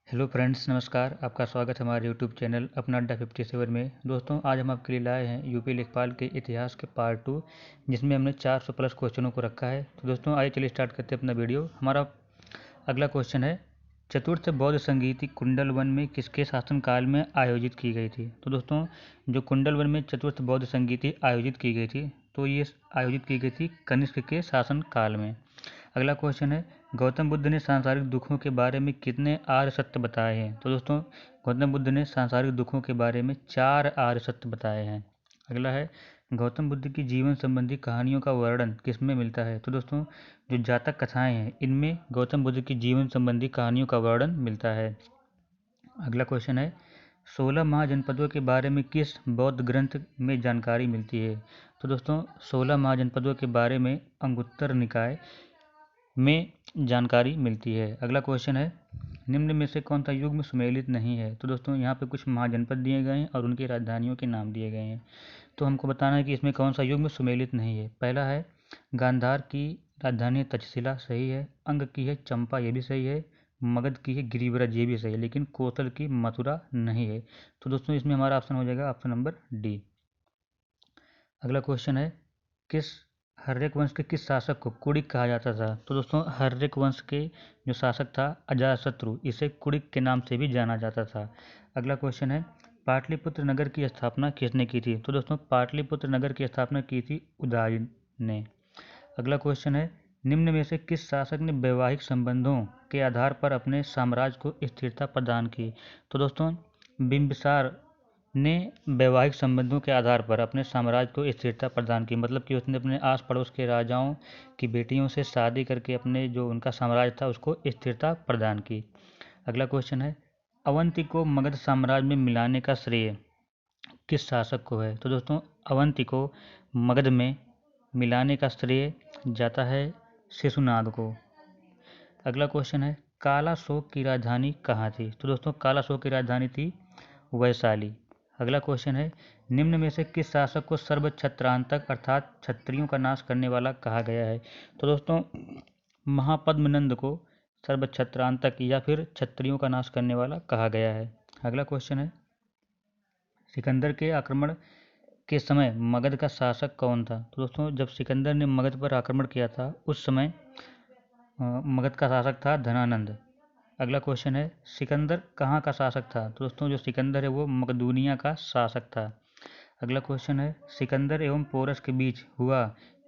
Hello friends, नमस्कार। आपका स्वागत है हमारे यूट्यूब चैनल अपना अड्डा 57 में। दोस्तों, आज हम आपके लिए लाए हैं यूपी लेखपाल के इतिहास के पार्ट 2, जिसमें हमने 400 प्लस क्वेश्चनों को रखा है। तो दोस्तों, आइए चलिए स्टार्ट करते हैं अपना वीडियो। हमारा अगला क्वेश्चन है, चतुर्थ बौद्ध संगीति कुंडल वन में किसके शासनकाल में आयोजित की गई थी। तो दोस्तों, जो कुंडल वन में चतुर्थ बौद्ध संगीति आयोजित की गई थी, तो ये आयोजित की गई थी कनिष्क के शासनकाल में। अगला क्वेश्चन है, गौतम बुद्ध ने सांसारिक दुखों के बारे में कितने आर्य सत्य बताए हैं। तो दोस्तों, गौतम बुद्ध ने सांसारिक दुखों के बारे में 4 आर्य सत्य बताए हैं। अगला है, गौतम बुद्ध की जीवन संबंधी कहानियों का वर्णन किसमें मिलता है। तो दोस्तों, जो जातक कथाएं हैं, इनमें गौतम बुद्ध की जीवन संबंधी कहानियों का वर्णन मिलता है। अगला क्वेश्चन है, 16 महाजनपदों के बारे में किस बौद्ध ग्रंथ में जानकारी मिलती है। तो दोस्तों, 16 महाजनपदों के बारे में अंगुत्तर निकाय में जानकारी मिलती है। अगला क्वेश्चन है, निम्न में से कौन सा युग्म सुमेलित नहीं है। तो दोस्तों, यहाँ पे कुछ महाजनपद दिए गए हैं और उनकी राजधानियों के नाम दिए गए हैं। तो हमको बताना है कि इसमें कौन सा युग्म सुमेलित नहीं है। पहला है, गांधार की राजधानी तक्षशिला, सही है। अंग की है चंपा, ये भी सही है। मगध की है गिरिव्रज, ये भी सही है। लेकिन कोसल की मथुरा नहीं है। तो दोस्तों, इसमें हमारा ऑप्शन हो जाएगा ऑप्शन नंबर डी। अगला क्वेश्चन है, किस हर्यक वंश के किस शासक को कुड़िक कहा जाता था। तो दोस्तों, हर्यक वंश के जो शासक था अजातशत्रु, इसे कुड़िक के नाम से भी जाना जाता था। अगला क्वेश्चन है, पाटलिपुत्र नगर की स्थापना किसने की थी। तो दोस्तों, पाटलिपुत्र नगर की स्थापना की थी उदयन ने। अगला क्वेश्चन है, निम्न में से किस शासक ने वैवाहिक संबंधों के आधार पर अपने साम्राज्य को स्थिरता प्रदान की। तो दोस्तों, बिंबिसार ने वैवाहिक संबंधों के आधार पर अपने साम्राज्य को स्थिरता प्रदान की, मतलब कि उसने अपने आस पड़ोस के राजाओं की बेटियों से शादी करके अपने जो उनका साम्राज्य था उसको स्थिरता प्रदान की। अगला क्वेश्चन है, अवंती को मगध साम्राज्य में मिलाने का श्रेय किस शासक को है। तो दोस्तों, अवंती को मगध में मिलाने का श्रेय जाता है शिशुनाग को। अगला क्वेश्चन है, कालाशोक की राजधानी कहाँ थी। तो दोस्तों, कालाशोक की राजधानी थी वैशाली। अगला क्वेश्चन है, निम्न में से किस शासक को सर्वछत्रांतक अर्थात क्षत्रियों का नाश करने वाला कहा गया है। तो दोस्तों, महापद्मनंद को सर्वछत्रांतक या फिर क्षत्रियों का नाश करने वाला कहा गया है। अगला क्वेश्चन है, सिकंदर के आक्रमण के समय मगध का शासक कौन था। तो दोस्तों, जब सिकंदर ने मगध पर आक्रमण किया था उस समय मगध का शासक था धनानंद। अगला क्वेश्चन है, सिकंदर कहाँ का शासक था। तो दोस्तों, जो सिकंदर है वो मकदूनिया का शासक था। अगला क्वेश्चन है, सिकंदर एवं पोरस के बीच हुआ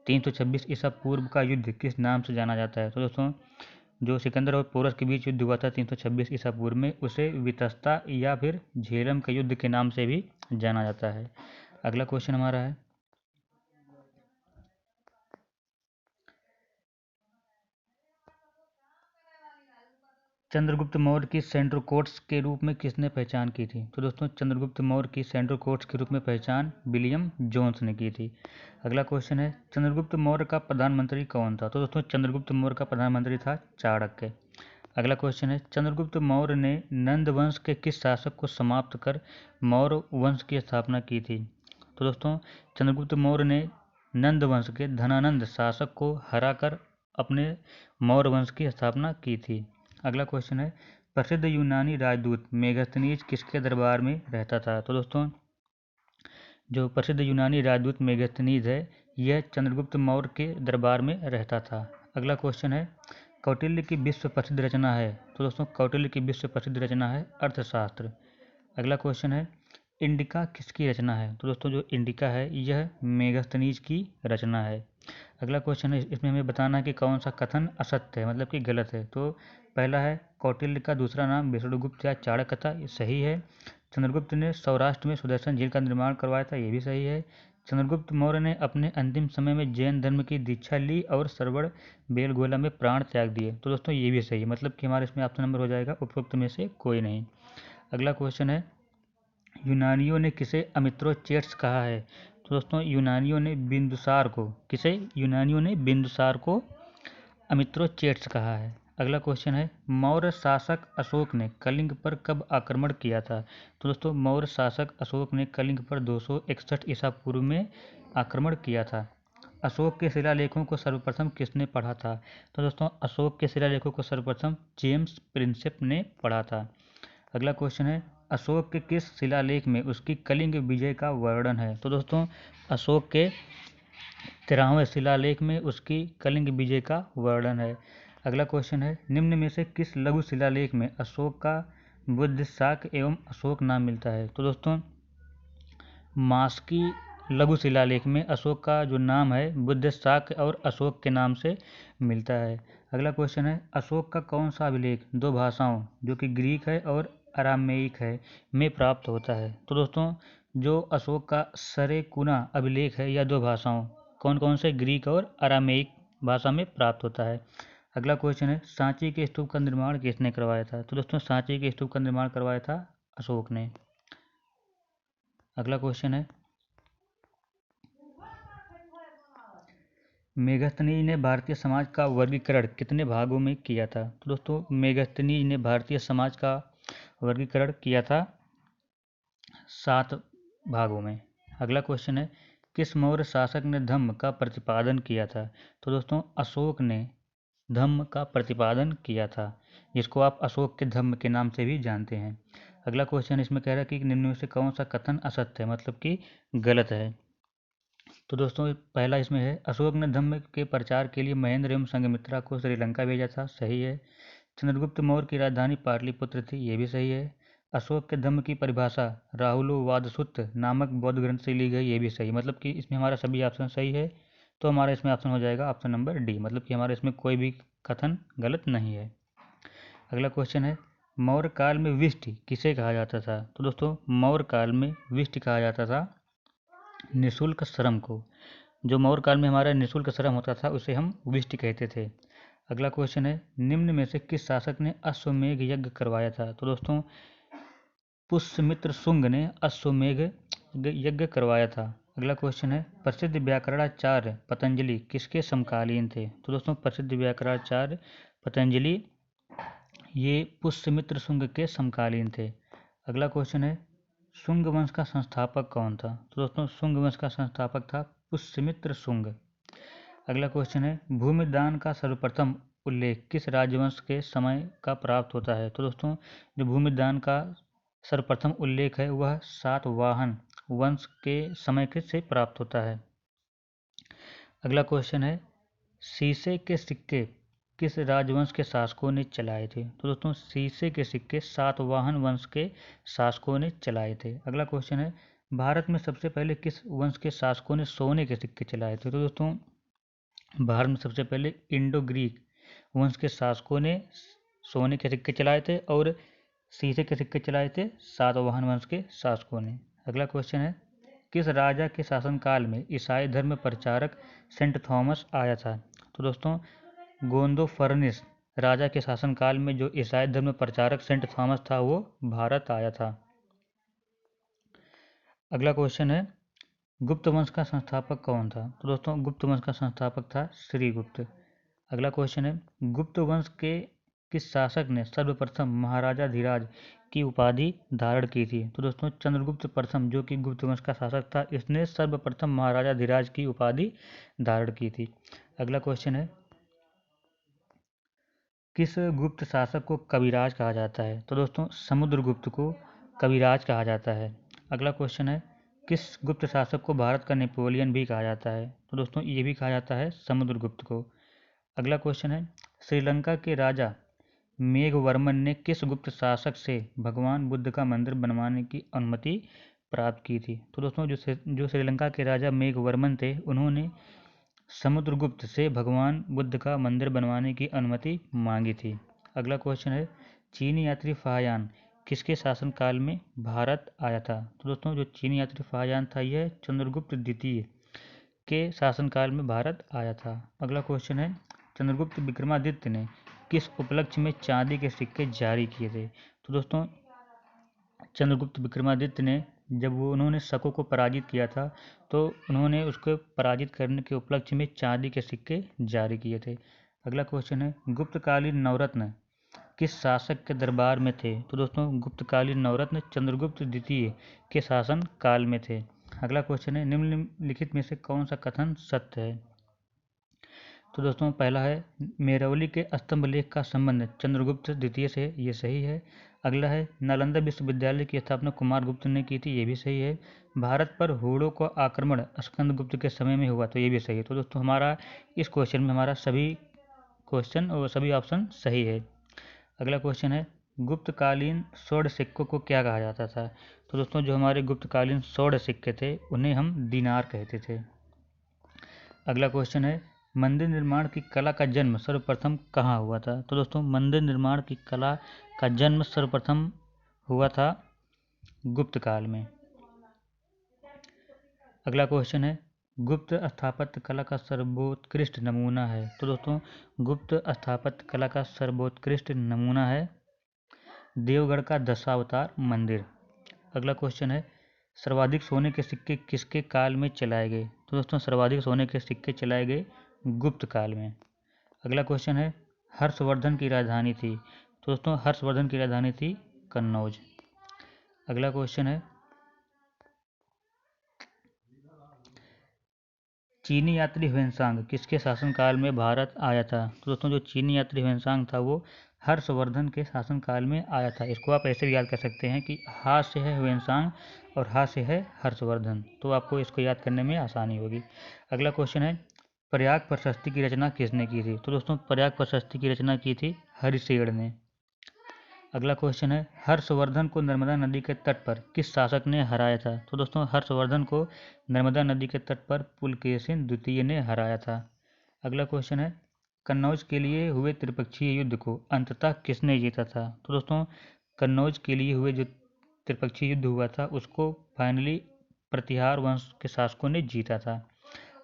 326 ईसा पूर्व का युद्ध किस नाम से जाना जाता है। तो दोस्तों, जो सिकंदर और पोरस के बीच युद्ध हुआ था 326 ईसा पूर्व में, उसे वितस्ता या फिर झेलम के युद्ध के नाम से भी जाना जाता है। अगला क्वेश्चन हमारा है, चंद्रगुप्त मौर्य की सेंट्रो कोट्स के रूप में किसने पहचान की थी। तो दोस्तों, चंद्रगुप्त मौर्य की सेंट्रो कोट्स के रूप में पहचान विलियम जोन्स ने की थी। अगला क्वेश्चन है, चंद्रगुप्त मौर्य का प्रधानमंत्री कौन था। तो दोस्तों, चंद्रगुप्त मौर्य का प्रधानमंत्री था चाणक्य। अगला क्वेश्चन है, चंद्रगुप्त मौर्य ने नंद वंश के किस शासक को समाप्त कर मौर्य वंश की स्थापना की थी। तो दोस्तों, चंद्रगुप्त मौर्य ने नंद वंश के धनानंद शासक को हराकर अपने मौर्य वंश की स्थापना की थी। अगला क्वेश्चन है, प्रसिद्ध यूनानी राजदूत मेगास्थनीज किसके दरबार में रहता था। तो दोस्तों, जो प्रसिद्ध यूनानी राजदूत मेगास्थनीज है, यह चंद्रगुप्त मौर्य के दरबार में रहता था। अगला क्वेश्चन है, कौटिल्य की विश्व प्रसिद्ध रचना है। तो दोस्तों, कौटिल्य की विश्व प्रसिद्ध रचना है अर्थशास्त्र। अगला क्वेश्चन है, इंडिका किसकी रचना है। तो दोस्तों, जो इंडिका है यह मेगास्थनीज की रचना है। अगला क्वेश्चन है, इसमें हमें बताना है कि कौन सा कथन असत्य है, मतलब कि गलत है। तो पहला है, कौटिल्य का दूसरा नाम विष्णुगुप्त या चाणक्य था, ये सही है। चंद्रगुप्त ने सौराष्ट्र में सुदर्शन झील का निर्माण करवाया था, ये भी सही है। चंद्रगुप्त मौर्य ने अपने अंतिम समय में जैन धर्म की दीक्षा ली और सरवण बेलगोला में प्राण त्याग दिए। तो दोस्तों, ये भी सही है, मतलब कि हमारे इसमें ऑप्शन नंबर हो जाएगा उपरोक्त में से कोई नहीं। अगला क्वेश्चन है, यूनानियों ने किसे अमित्रोचेट्स कहा है। तो दोस्तों, यूनानियों ने बिंदुसार को किसे यूनानियों ने बिंदुसार को अमित्रोचेट्स कहा है। अगला क्वेश्चन है, मौर्य शासक अशोक ने कलिंग पर कब आक्रमण किया था। तो दोस्तों, मौर्य शासक अशोक ने कलिंग पर 261 ईसा पूर्व में आक्रमण किया था। अशोक के शिलालेखों को सर्वप्रथम किसने पढ़ा था। तो दोस्तों, अशोक के शिलालेखों को सर्वप्रथम जेम्स प्रिंसेप ने पढ़ा था। अगला क्वेश्चन है अशोक के किस शिलालेख में उसकी कलिंग विजय का वर्णन है। तो दोस्तों अशोक के 13वें शिलालेख में उसकी कलिंग विजय का वर्णन है। अगला क्वेश्चन है निम्न में से किस लघु शिलालेख में अशोक का बुद्ध शाक्य एवं अशोक नाम मिलता है। तो दोस्तों मास्की लघु शिलालेख में अशोक का जो नाम है बुद्ध शाक्य और अशोक के नाम से मिलता है। अगला क्वेश्चन है अशोक का कौन सा अभिलेख दो भाषाओं जो कि ग्रीक है और अरामेइक है में प्राप्त होता है। तो दोस्तों जो अशोक का सरेकुना अभिलेख है यह दो भाषाओं कौन कौन से ग्रीक और अरामेइक भाषा में प्राप्त होता है। अगला क्वेश्चन है सांची के स्तूप का निर्माण किसने करवाया था। तो दोस्तों सांची के स्तूप का निर्माण करवाया था अशोक ने। अगला क्वेश्चन है मेगस्थनीज ने भारतीय समाज का वर्गीकरण कितने भागों में किया था। तो दोस्तों मेगस्थनीज ने भारतीय समाज का वर्गीकरण किया था 7 भागों में। अगला क्वेश्चन है किस मौर्य शासक ने धम्म का प्रतिपादन किया था। तो दोस्तों अशोक ने धम्म का प्रतिपादन किया था जिसको आप अशोक के धम्म के नाम से भी जानते हैं। अगला क्वेश्चन इसमें कह रहा है कि निम्न में से कौन सा कथन असत्य है मतलब कि गलत है। तो दोस्तों पहला इसमें है अशोक ने धम्म के प्रचार के लिए महेंद्र एवं संघमित्रा को श्रीलंका भेजा था, सही है। चंद्रगुप्त मौर्य की राजधानी पाटलिपुत्र थी, ये भी सही है। अशोक के धम्म की परिभाषा राहुलोवादसूत्र नामक बौद्ध ग्रंथ से ली गई, ये भी सही। मतलब कि इसमें हमारा सभी ऑप्शन सही है, तो हमारा इसमें ऑप्शन हो जाएगा ऑप्शन नंबर डी, मतलब कि हमारा इसमें कोई भी कथन गलत नहीं है। अगला क्वेश्चन है मौर्य काल में विष्टि किसे कहा जाता था। तो दोस्तों मौर्य काल में विष्टि कहा जाता था निःशुल्क श्रम को। जो मौर्य काल में हमारा निःशुल्क श्रम होता था उसे हम विष्टि कहते थे। अगला क्वेश्चन है निम्न में से किस शासक ने अश्वमेघ यज्ञ करवाया था। तो दोस्तों पुष्यमित्र शुंग ने अश्वमेघ यज्ञ करवाया था। अगला क्वेश्चन है प्रसिद्ध व्याकरणाचार्य पतंजलि किसके समकालीन थे। तो दोस्तों प्रसिद्ध व्याकरणाचार्य पतंजलि ये पुष्यमित्र शुंग के समकालीन थे। अगला क्वेश्चन है शुंग वंश का संस्थापक कौन था। तो दोस्तों शुंग वंश का संस्थापक था पुष्यमित्र शुंग। अगला क्वेश्चन है भूमिदान का सर्वप्रथम उल्लेख किस राजवंश के समय का प्राप्त होता है। तो दोस्तों जो भूमिदान का सर्वप्रथम उल्लेख है वह सातवाहन वंश के समय के से प्राप्त होता है। अगला क्वेश्चन है शीशे के सिक्के किस राजवंश के शासकों ने चलाए थे। तो दोस्तों शीशे के सिक्के सातवाहन वंश के शासकों ने चलाए थे। अगला क्वेश्चन है भारत में सबसे पहले किस वंश के शासकों ने सोने के सिक्के चलाए थे। तो दोस्तों भारत में सबसे पहले इंडो ग्रीक वंश के शासकों ने सोने के सिक्के चलाए थे और शीशे के सिक्के चलाए थे सातवाहन वंश के शासकों ने। अगला क्वेश्चन है किस राजा के शासनकाल में ईसाई धर्म प्रचारक सेंट थॉमस आया था। तो दोस्तों गोंदोफर्निस राजा के शासनकाल में जो ईसाई धर्म प्रचारक सेंट थॉमस था वो भारत आया था। अगला क्वेश्चन है गुप्त वंश का संस्थापक कौन था। तो दोस्तों गुप्त वंश का संस्थापक था श्रीगुप्त। अगला क्वेश्चन है गुप्त वंश के किस शासक ने सर्वप्रथम महाराजाधिराज की उपाधि धारण की थी। तो दोस्तों चंद्रगुप्त प्रथम जो कि गुप्त वंश का शासक था इसने सर्वप्रथम महाराजाधिराज की उपाधि धारण की थी। अगला क्वेश्चन है किस गुप्त शासक को कविराज कहा जाता है। तो दोस्तों समुद्रगुप्त को कविराज कहा जाता है। अगला क्वेश्चन है किस गुप्त शासक को भारत का नेपोलियन भी कहा जाता है। तो दोस्तों ये भी कहा जाता है समुद्रगुप्त को। अगला क्वेश्चन है श्रीलंका के राजा मेघवर्मन ने किस गुप्त शासक से भगवान बुद्ध का मंदिर बनवाने की अनुमति प्राप्त की थी। तो दोस्तों जो श्रीलंका के राजा मेघवर्मन थे उन्होंने समुद्रगुप्त से भगवान बुद्ध का मंदिर बनवाने की अनुमति मांगी थी। अगला क्वेश्चन है चीनी यात्री फाहयान किसके शासनकाल में भारत आया था। तो दोस्तों जो चीनी यात्री फाहयान था यह चंद्रगुप्त द्वितीय के शासनकाल में भारत आया था। अगला क्वेश्चन है चंद्रगुप्त विक्रमादित्य ने किस उपलक्ष्य में चांदी के सिक्के जारी किए थे। तो दोस्तों चंद्रगुप्त विक्रमादित्य ने जब उन्होंने शकों को पराजित किया था तो उन्होंने उसको पराजित करने के उपलक्ष्य में चांदी के सिक्के जारी किए थे। अगला क्वेश्चन है गुप्तकालीन नवरत्न किस शासक के दरबार में थे। तो दोस्तों गुप्तकालीन नवरत्न चंद्रगुप्त द्वितीय के शासन काल में थे। अगला क्वेश्चन है निम्नलिखित में से कौन सा कथन सत्य है। तो दोस्तों पहला है मेरौली के स्तंभ लेख का संबंध चंद्रगुप्त द्वितीय से, ये सही है। अगला है नालंदा विश्वविद्यालय की स्थापना कुमारगुप्त ने की थी, ये भी सही है। भारत पर हुड़ों का आक्रमण स्कंदगुप्त के समय में हुआ, तो ये भी सही है। तो दोस्तों हमारा इस क्वेश्चन में हमारा सभी क्वेश्चन और सभी ऑप्शन सही है। अगला क्वेश्चन है गुप्तकालीन स्वर्ण सिक्कों को क्या कहा जाता था। तो दोस्तों जो हमारे गुप्तकालीन स्वर्ण सिक्के थे उन्हें हम दीनार कहते थे। अगला क्वेश्चन है मंदिर निर्माण की कला का जन्म सर्वप्रथम कहाँ हुआ था। तो दोस्तों मंदिर निर्माण की कला का जन्म सर्वप्रथम हुआ था गुप्त काल में। अगला क्वेश्चन है गुप्त स्थापत्य कला का सर्वोत्कृष्ट नमूना है। तो दोस्तों गुप्त स्थापत्य कला का सर्वोत्कृष्ट नमूना है देवगढ़ का दशावतार मंदिर। अगला क्वेश्चन है सर्वाधिक सोने के सिक्के किसके काल में चलाए गए। तो दोस्तों सर्वाधिक सोने के सिक्के चलाए गए गुप्त काल में। अगला क्वेश्चन है हर्षवर्धन की राजधानी थी। तो दोस्तों हर्षवर्धन की राजधानी थी कन्नौज। अगला क्वेश्चन है चीनी यात्री ह्वेनसांग किसके शासनकाल में भारत आया था। तो दोस्तों जो चीनी यात्री ह्वेनसांग था वो हर्षवर्धन के शासनकाल में आया था। इसको आप ऐसे भी याद कर सकते हैं कि हा से है ह्वेनसांग और हा से है हर्षवर्धन, तो आपको इसको याद करने में आसानी होगी। अगला क्वेश्चन है प्रयाग प्रशस्ति की रचना किसने की थी। तो दोस्तों प्रयाग प्रशस्ति की रचना की थी हरिशेड़ ने। अगला क्वेश्चन है हर्षवर्धन को नर्मदा नदी के तट पर किस शासक ने हराया था। तो दोस्तों हर्षवर्धन को नर्मदा नदी के तट पर पुलकेशिन द्वितीय ने हराया था। अगला क्वेश्चन है कन्नौज के लिए हुए त्रिपक्षीय युद्ध को अंततः किसने जीता था। तो दोस्तों कन्नौज के लिए हुए जो त्रिपक्षीय युद्ध हुआ था उसको फाइनली प्रतिहार वंश के शासकों ने जीता था।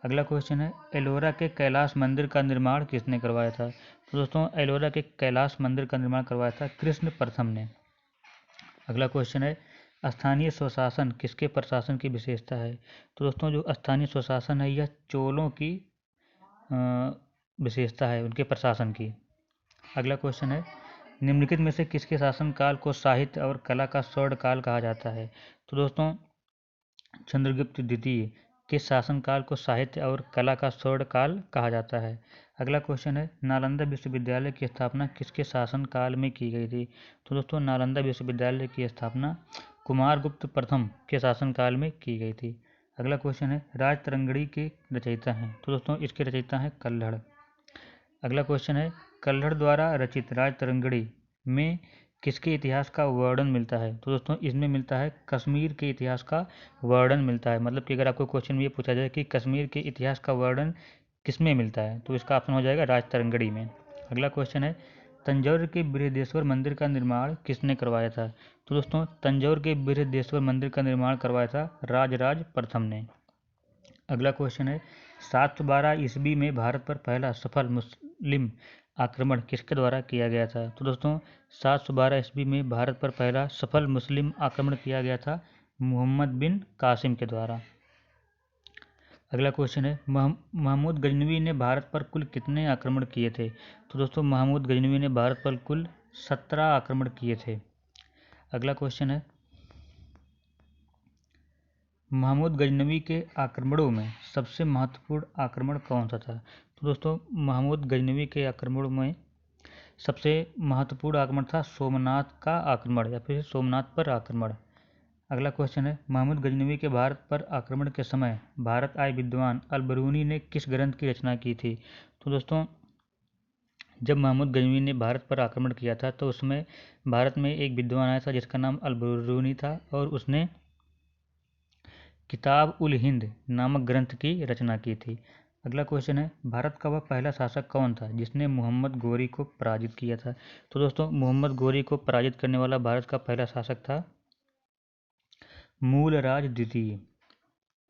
अगला क्वेश्चन है एलोरा के कैलाश मंदिर का निर्माण किसने करवाया था। तो दोस्तों एलोरा के कैलाश मंदिर का निर्माण करवाया था कृष्ण प्रथम ने। अगला क्वेश्चन है स्थानीय स्वशासन किसके प्रशासन की विशेषता है। तो दोस्तों जो स्थानीय स्वशासन है यह चोलों की विशेषता है, उनके प्रशासन की। अगला क्वेश्चन है निम्नलिखित में से किसके शासनकाल को साहित्य और कला का स्वर्ण काल कहा जाता है। तो दोस्तों चंद्रगुप्त द्वितीय के शासनकाल को साहित्य और कला का स्वर्ण काल कहा जाता है। अगला क्वेश्चन है नालंदा विश्वविद्यालय की स्थापना किसके शासनकाल में की गई थी। तो दोस्तों नालंदा विश्वविद्यालय की स्थापना कुमारगुप्त प्रथम के शासनकाल में की गई थी। अगला क्वेश्चन है राजतरंगिणी के रचयिता हैं। तो दोस्तों इसके रचयिता हैं कल्हड़। अगला क्वेश्चन है कल्हड़ द्वारा रचित राजतरंगिणी में किसके इतिहास का वर्णन मिलता है। तो दोस्तों इसमें मिलता है कश्मीर के इतिहास का वर्णन मिलता है। मतलब कि अगर आपको क्वेश्चन में ये पूछा जाए कि कश्मीर के इतिहास का वर्णन किसमें मिलता है तो इसका ऑप्शन हो जाएगा राजतरंगिणी में। अगला क्वेश्चन है तंजौर के बृहदेश्वर मंदिर का निर्माण किसने करवाया था। तो दोस्तों तंजौर के बृहदेश्वर मंदिर का निर्माण करवाया था राजराज प्रथम ने। अगला क्वेश्चन है 712 ईस्वी में भारत पर पहला सफल मुस्लिम आक्रमण किसके द्वारा किया गया था। तो दोस्तों 712 ईस्वी में भारत पर पहला सफल मुस्लिम आक्रमण किया गया था मोहम्मद बिन कासिम के द्वारा। अगला क्वेश्चन है महमूद गजनवी ने भारत पर कुल कितने आक्रमण किए थे। तो दोस्तों महमूद गजनवी ने भारत पर कुल 17 आक्रमण किए थे। अगला क्वेश्चन है महमूद गजनवी के आक्रमणों में सबसे महत्वपूर्ण आक्रमण कौन सा था। तो दोस्तों महमूद गजनवी के आक्रमणों में सबसे महत्वपूर्ण आक्रमण था सोमनाथ का आक्रमण या फिर सोमनाथ पर आक्रमण। अगला क्वेश्चन है महमूद गजनवी के भारत पर आक्रमण के समय भारत आए विद्वान अल-बरूनी ने किस ग्रंथ की रचना की थी। तो दोस्तों जब महमूद गजनवी ने भारत पर आक्रमण किया था तो उसमें भारत में एक विद्वान आया था जिसका नाम अल-बरूनी था और उसने किताब उल हिंद नामक ग्रंथ की रचना की थी। अगला क्वेश्चन है भारत का वह पहला शासक कौन था जिसने मोहम्मद गोरी को पराजित किया था। तो दोस्तों मोहम्मद गोरी को पराजित करने वाला भारत का पहला शासक था मूलराज द्वितीय।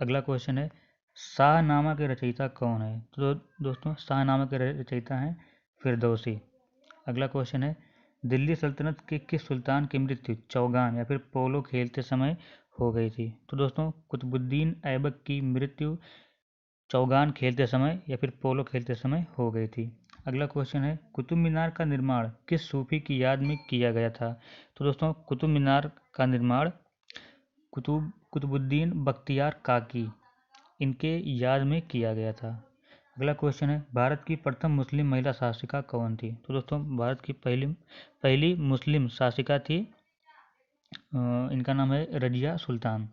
अगला क्वेश्चन है शाहनामा के रचयिता कौन है। तो दोस्तों शाहनामा के रचयिता हैं फिरदौसी। अगला क्वेश्चन है दिल्ली सल्तनत के किस सुल्तान की मृत्यु चौगान या फिर पोलो खेलते समय हो गई थी। तो दोस्तों कुतुबुद्दीन ऐबक की मृत्यु चौगान खेलते समय या फिर पोलो खेलते समय हो गई थी। अगला क्वेश्चन है कुतुब मीनार का निर्माण किस सूफी की याद में किया गया था। तो दोस्तों कुतुब मीनार का निर्माण कुतुबुद्दीन बख्तियार काकी इनके याद में किया गया था। अगला क्वेश्चन है, भारत की प्रथम मुस्लिम महिला शासिका कौन थी? तो दोस्तों भारत की पहली मुस्लिम शासिका थी, इनका नाम है रजिया सुल्तान।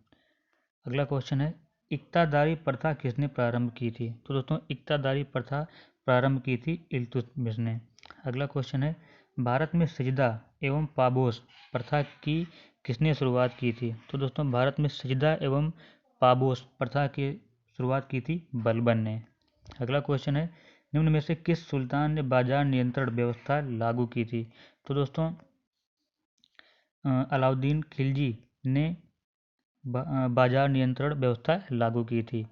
अगला क्वेश्चन है, इक्तादारी प्रथा किसने प्रारंभ की थी? तो दोस्तों इक्तादारी प्रथा प्रारंभ की थी इल्तुतमिश ने। अगला क्वेश्चन है, भारत में सजदा एवं पाबोस प्रथा की किसने शुरुआत की थी? तो दोस्तों भारत में सजदा एवं पाबोस प्रथा की शुरुआत की थी बलबन ने। अगला क्वेश्चन है, निम्न में से किस सुल्तान ने बाजार नियंत्रण व्यवस्था लागू की थी? तो दोस्तों अलाउद्दीन खिलजी ने बाजार नियंत्रण व्यवस्था लागू की थी।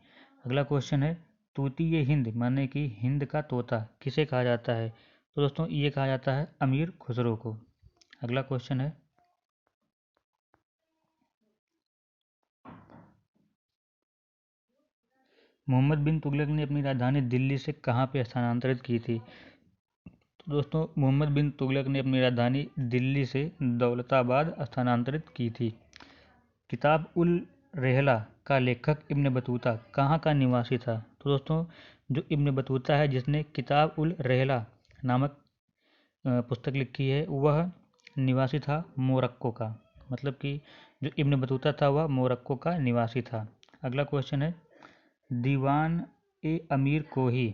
अगला क्वेश्चन है, तूतीय हिंद माने कि हिंद का तोता किसे कहा जाता है? तो दोस्तों ये कहा जाता है अमीर खुसरो को। अगला क्वेश्चन है, मोहम्मद बिन तुगलक ने अपनी राजधानी दिल्ली से कहाँ पे स्थानांतरित की थी? तो दोस्तों मोहम्मद बिन तुगलक ने अपनी राजधानी दिल्ली से दौलताबाद स्थानांतरित की थी। किताब उल रहला का लेखक इब्न बतूता कहाँ का निवासी था? तो दोस्तों जो इब्न बतूता है जिसने किताब उल रहला नामक पुस्तक लिखी है वह निवासी था मोरक्को का। मतलब कि जो इब्न बतूता था वह मोरक्को का निवासी था। अगला क्वेश्चन है, दीवान ए अमीर कोही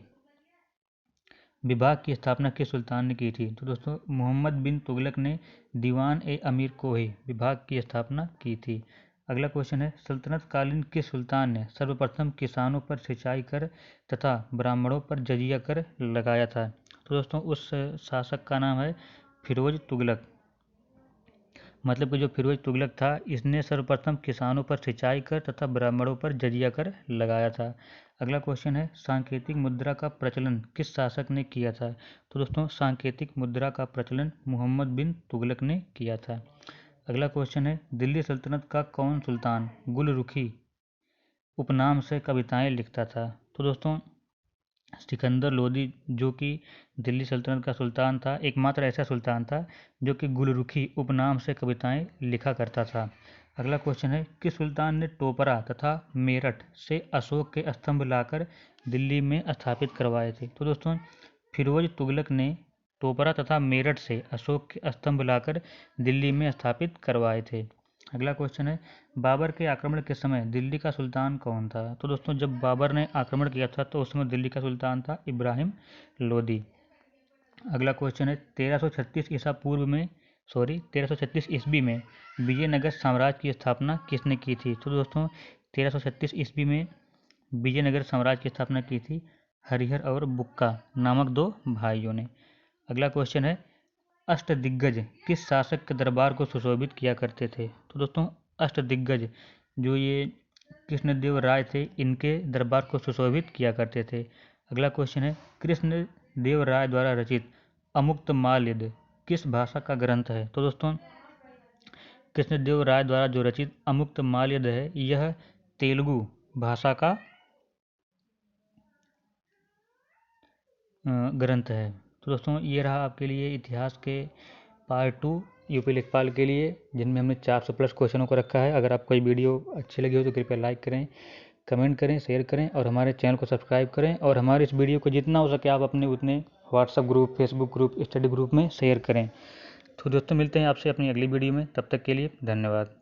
विभाग की स्थापना किस सुल्तान ने की थी? तो दोस्तों मोहम्मद बिन तुगलक ने दीवान ए अमीर कोही विभाग की स्थापना की थी। अगला क्वेश्चन है, सल्तनत कालीन किस सुल्तान ने सर्वप्रथम किसानों पर सिंचाई कर तथा ब्राह्मणों पर जजिया कर लगाया था? तो दोस्तों उस शासक का नाम है फिरोज तुगलक। मतलब कि जो फिरोज तुगलक था इसने सर्वप्रथम किसानों पर सिंचाई कर तथा ब्राह्मणों पर जजिया कर लगाया था। अगला क्वेश्चन है, सांकेतिक मुद्रा का प्रचलन किस शासक ने किया था? तो दोस्तों सांकेतिक मुद्रा का प्रचलन मोहम्मद बिन तुगलक ने किया था। अगला क्वेश्चन है, दिल्ली सल्तनत का कौन सुल्तान गुलरुखी उपनाम से कविताएं लिखता था? तो दोस्तों सिकंदर लोदी जो कि दिल्ली सल्तनत का सुल्तान था, एकमात्र ऐसा सुल्तान था जो कि गुलरुखी उपनाम से कविताएं लिखा करता था। अगला क्वेश्चन है, किस सुल्तान ने टोपरा तथा मेरठ से अशोक के स्तंभ लाकर दिल्ली में स्थापित करवाए थे? तो दोस्तों फिरोज तुगलक ने टोपरा तथा मेरठ से अशोक के स्तंभ लाकर दिल्ली में स्थापित करवाए थे। अगला क्वेश्चन है, बाबर के आक्रमण के समय दिल्ली का सुल्तान कौन था? तो दोस्तों जब बाबर ने आक्रमण किया था तो उस समय दिल्ली का सुल्तान था इब्राहिम लोदी। अगला क्वेश्चन है, 1336 ईसा पूर्व में 1336 ईस्वी में विजयनगर साम्राज्य की स्थापना किसने की थी? तो दोस्तों 1336 ईस्वी में विजयनगर साम्राज्य की स्थापना की थी हरिहर और बुक्का नामक दो भाइयों ने। अगला क्वेश्चन है, अष्टदिग्गज किस शासक के दरबार को सुशोभित किया करते थे? तो दोस्तों अष्टदिग्गज जो ये कृष्णदेव राय थे इनके दरबार को सुशोभित किया करते थे। अगला क्वेश्चन है, कृष्णदेव राय द्वारा रचित अमुक्तमाल्यद किस भाषा का ग्रंथ है? तो दोस्तों कृष्णदेव राय द्वारा जो रचित अमुक्तमाल्यद है यह तेलुगु भाषा का ग्रंथ है। तो दोस्तों ये रहा आपके लिए इतिहास के पार्ट 2 यूपी लेखपाल के लिए, जिनमें हमने 400 प्लस क्वेश्चनों को रखा है। अगर आपको ये वीडियो अच्छी लगी हो तो कृपया लाइक करें, कमेंट करें, शेयर करें और हमारे चैनल को सब्सक्राइब करें। और हमारे इस वीडियो को जितना हो सके आप अपने उतने WhatsApp group, Facebook group, study group में शेयर करें। तो दोस्तों मिलते हैं आपसे अपनी अगली वीडियो में, तब तक के लिए धन्यवाद।